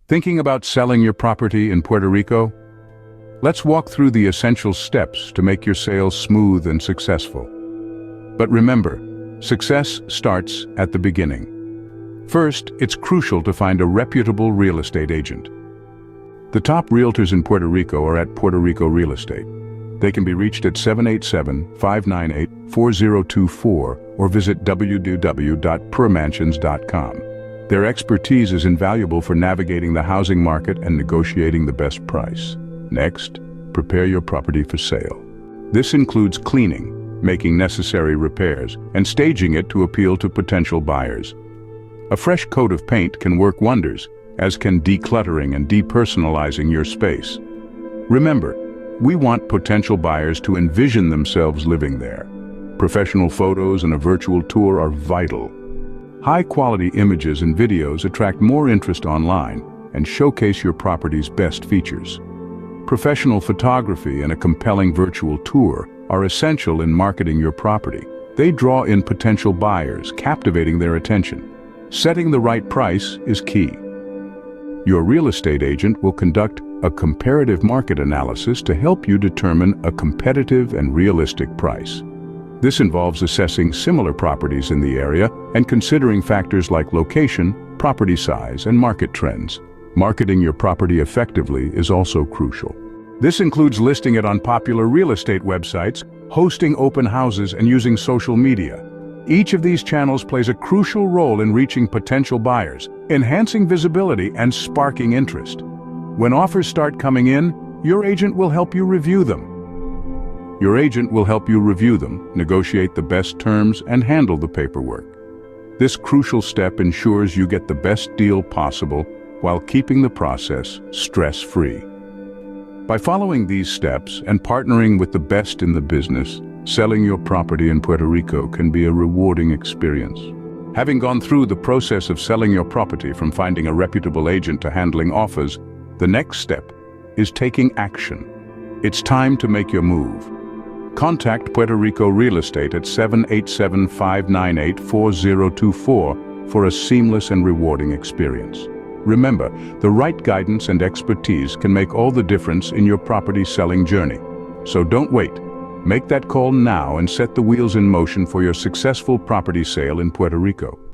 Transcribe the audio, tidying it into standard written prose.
Thinking about selling your property in Puerto Rico? Let's walk through the essential steps to make your sale smooth and successful. But remember, success starts at the beginning. First, it's crucial to find a reputable real estate agent. The top realtors in Puerto Rico are at Puerto Rico Real Estate. They can be reached at 787-598-4024 or visit www.purmansions.com. Their expertise is invaluable for navigating the housing market and negotiating the best price. Next, prepare your property for sale. This includes cleaning, making necessary repairs, and staging it to appeal to potential buyers. A fresh coat of paint can work wonders, as can decluttering and depersonalizing your space. Remember, we want potential buyers to envision themselves living there. Professional photos and a virtual tour are vital. High-quality images and videos attract more interest online and showcase your property's best features. Professional photography and a compelling virtual tour are essential in marketing your property. They draw in potential buyers, captivating their attention. Setting the right price is key. Your real estate agent will conduct a comparative market analysis to help you determine a competitive and realistic price. This involves assessing similar properties in the area and considering factors like location, property size, and market trends. Marketing your property effectively is also crucial. This includes listing it on popular real estate websites, hosting open houses, and using social media. Each of these channels plays a crucial role in reaching potential buyers, enhancing visibility and sparking interest. When offers start coming in, your agent will help you review them. Negotiate the best terms, and handle the paperwork. This crucial step ensures you get the best deal possible while keeping the process stress-free. By following these steps and partnering with the best in the business, selling your property in Puerto Rico can be a rewarding experience. Having gone through the process of selling your property, from finding a reputable agent to handling offers, the next step is taking action. It's time to make your move. Contact Puerto Rico Real Estate at 787-598-4024 for a seamless and rewarding experience. Remember, the right guidance and expertise can make all the difference in your property selling journey. So don't wait. Make that call now and set the wheels in motion for your successful property sale in Puerto Rico.